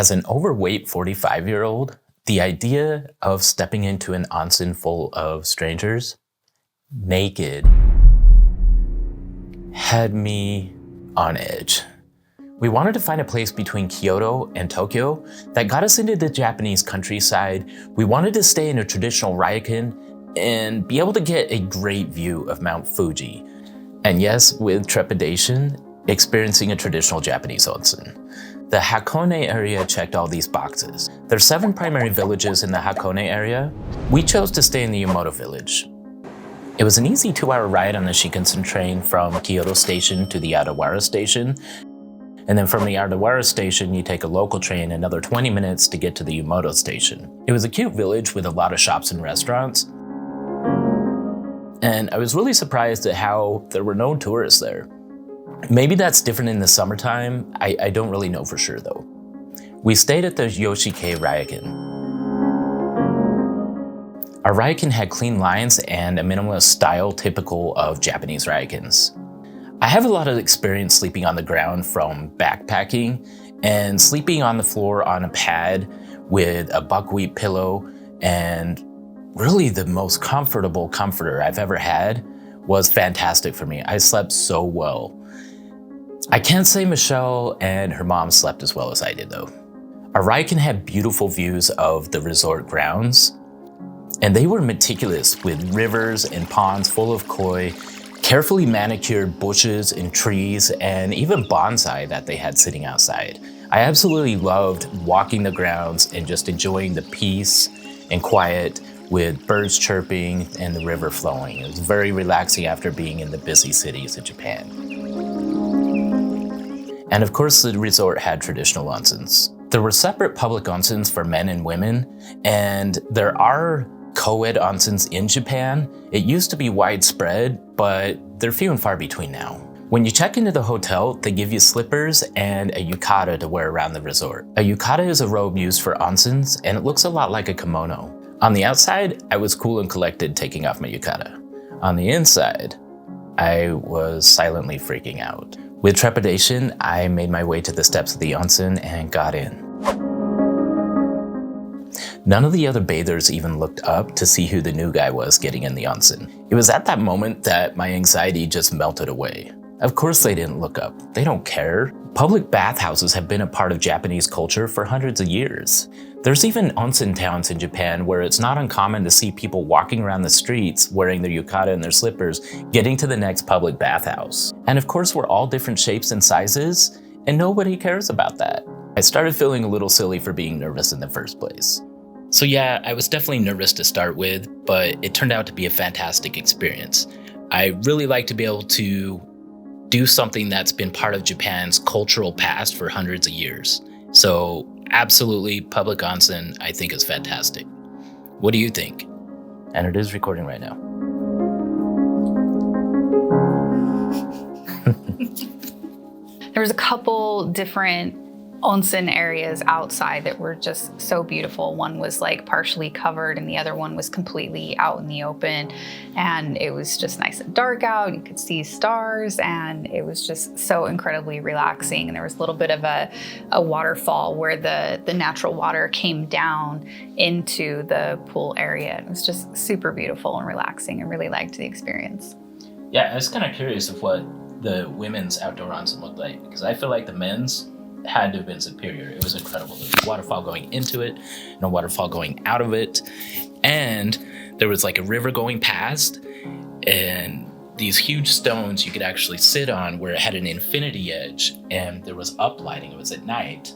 As an overweight 45-year-old, the idea of stepping into an onsen full of strangers, naked, had me on edge. We wanted to find a place between Kyoto and Tokyo that got us into the Japanese countryside. We wanted to stay in a traditional Ryokan and be able to get a great view of Mount Fuji. And yes, with trepidation, experiencing a traditional Japanese onsen. The Hakone area checked all these boxes. There are 7 primary villages in the Hakone area. We chose to stay in the Yumoto village. It was an easy 2-hour ride on the Shinkansen train from Kyoto Station to the Adawara Station. And then from the Adawara Station, you take a local train another 20 minutes to get to the Yumoto Station. It was a cute village with a lot of shops and restaurants. And I was really surprised at how there were no tourists there. Maybe that's different in the summertime. I don't really know for sure though. We stayed at the Yoshike Ryokan. Our Ryokan had clean lines and a minimalist style typical of Japanese Ryokans. I have a lot of experience sleeping on the ground from backpacking, and sleeping on the floor on a pad with a buckwheat pillow and really the most comfortable comforter I've ever had was fantastic for me. I slept so well. I can't say Michelle and her mom slept as well as I did though. Our Ryokan had beautiful views of the resort grounds, and they were meticulous with rivers and ponds full of koi, carefully manicured bushes and trees, and even bonsai that they had sitting outside. I absolutely loved walking the grounds and just enjoying the peace and quiet with birds chirping and the river flowing. It was very relaxing after being in the busy cities of Japan. And of course, the resort had traditional onsens. There were separate public onsens for men and women, and there are co-ed onsens in Japan. It used to be widespread, but they're few and far between now. When you check into the hotel, they give you slippers and a yukata to wear around the resort. A yukata is a robe used for onsens, and it looks a lot like a kimono. On the outside, I was cool and collected taking off my yukata. On the inside, I was silently freaking out. With trepidation, I made my way to the steps of the onsen and got in. None of the other bathers even looked up to see who the new guy was getting in the onsen. It was at that moment that my anxiety just melted away. Of course they didn't look up. They don't care. Public bathhouses have been a part of Japanese culture for hundreds of years. There's even onsen towns in Japan where it's not uncommon to see people walking around the streets wearing their yukata and their slippers, getting to the next public bathhouse. And of course, we're all different shapes and sizes, and nobody cares about that. I started feeling a little silly for being nervous in the first place. So yeah, I was definitely nervous to start with, but it turned out to be a fantastic experience. I really like to be able to do something that's been part of Japan's cultural past for hundreds of years. So absolutely, public onsen, I think, is fantastic. What do you think? And it is recording right now. There was a couple different onsen areas outside that were just so beautiful. One was like partially covered and the other one was completely out in the open. And it was just nice and dark out. You could see stars and it was just so incredibly relaxing. And there was a little bit of a waterfall where the natural water came down into the pool area. It was just super beautiful and relaxing. I really liked the experience. Yeah, I was kind of curious of what the women's outdoor onsen looked like, because I feel like the men's had to have been superior. It was incredible. There was a waterfall going into it and a waterfall going out of it. And there was like a river going past and these huge stones you could actually sit on where it had an infinity edge, and there was uplighting. It was at night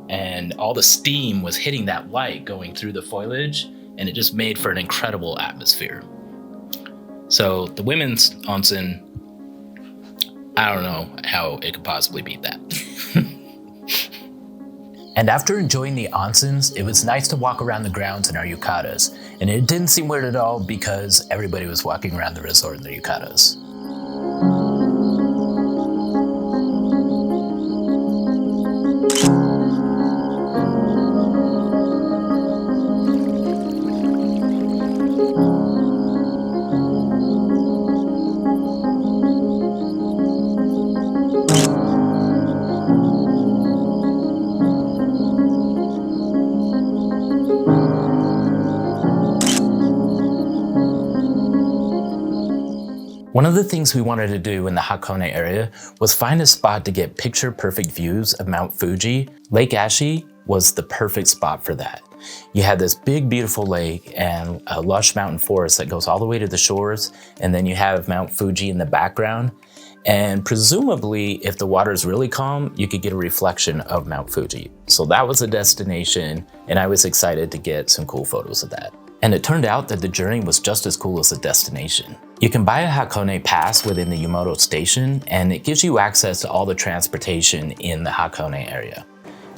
and all the steam was hitting that light going through the foliage, and it just made for an incredible atmosphere. So the women's onsen, I don't know how it could possibly beat that. And after enjoying the onsens, it was nice to walk around the grounds in our yukatas. And it didn't seem weird at all because everybody was walking around the resort in their yukatas. One of the things we wanted to do in the Hakone area was find a spot to get picture-perfect views of Mount Fuji. Lake Ashi was the perfect spot for that. You had this big, beautiful lake and a lush mountain forest that goes all the way to the shores, and then you have Mount Fuji in the background. And presumably, if the water is really calm, you could get a reflection of Mount Fuji. So that was a destination, and I was excited to get some cool photos of that. And it turned out that the journey was just as cool as the destination. You can buy a Hakone pass within the Yumoto station, and it gives you access to all the transportation in the Hakone area.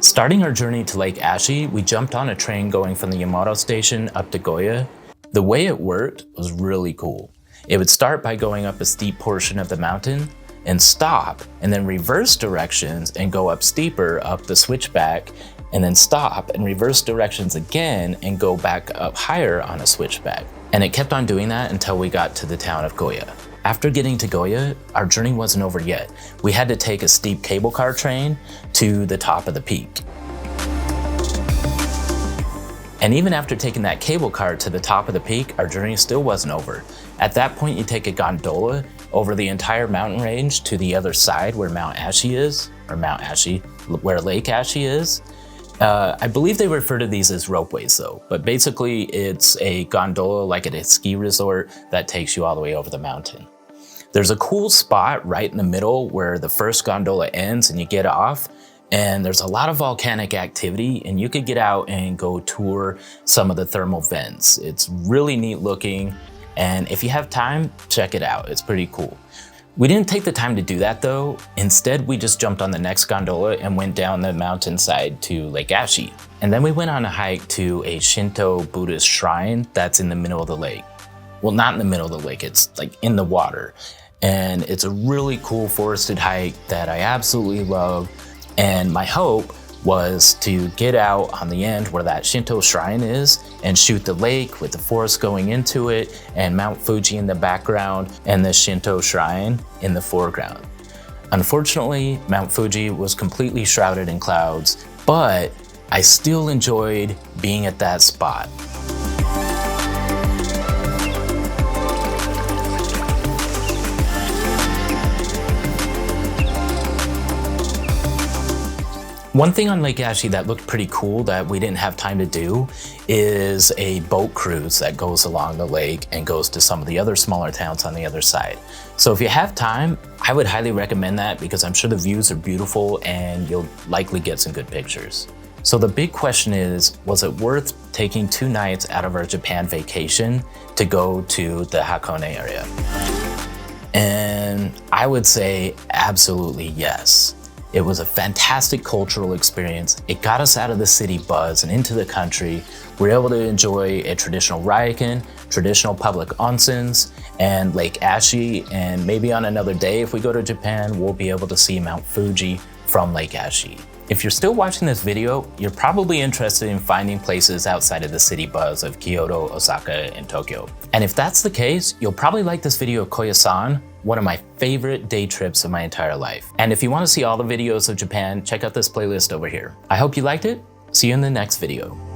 Starting our journey to Lake Ashi, we jumped on a train going from the Yumoto station up to Goya. The way it worked was really cool. It would start by going up a steep portion of the mountain and stop, and then reverse directions and go up steeper up the switchback, and then stop and reverse directions again and go back up higher on a switchback. And it kept on doing that until we got to the town of Goya. After getting to Goya, our journey wasn't over yet. We had to take a steep cable car train to the top of the peak. And even after taking that cable car to the top of the peak, our journey still wasn't over. At that point, you take a gondola over the entire mountain range to the other side where Mount Ashi is, or where Lake Ashi is. I believe they refer to these as ropeways though, but basically it's a gondola like at a ski resort that takes you all the way over the mountain. There's a cool spot right in the middle where the first gondola ends and you get off, and there's a lot of volcanic activity, and you could get out and go tour some of the thermal vents. It's really neat looking, and if you have time, check it out. It's pretty cool. We didn't take the time to do that though. Instead, we just jumped on the next gondola and went down the mountainside to Lake Ashi. And then we went on a hike to a Shinto Buddhist shrine that's in the middle of the lake. Well, not in the middle of the lake, it's like in the water. And it's a really cool forested hike that I absolutely love. And my hope was to get out on the end where that Shinto shrine is and shoot the lake with the forest going into it and Mount Fuji in the background and the Shinto shrine in the foreground. Unfortunately, Mount Fuji was completely shrouded in clouds, but I still enjoyed being at that spot. One thing on Lake Ashi that looked pretty cool that we didn't have time to do is a boat cruise that goes along the lake and goes to some of the other smaller towns on the other side. So if you have time, I would highly recommend that because I'm sure the views are beautiful and you'll likely get some good pictures. So the big question is, was it worth taking 2 nights out of our Japan vacation to go to the Hakone area? And I would say absolutely yes. It was a fantastic cultural experience. It got us out of the city buzz and into the country. We were able to enjoy a traditional Ryokan, traditional public onsens, and Lake Ashi. And maybe on another day, if we go to Japan, we'll be able to see Mount Fuji from Lake Ashi. If you're still watching this video, you're probably interested in finding places outside of the city buzz of Kyoto, Osaka, and Tokyo. And if that's the case, you'll probably like this video of Koyasan, one of my favorite day trips of my entire life. And if you want to see all the videos of Japan, check out this playlist over here. I hope you liked it. See you in the next video.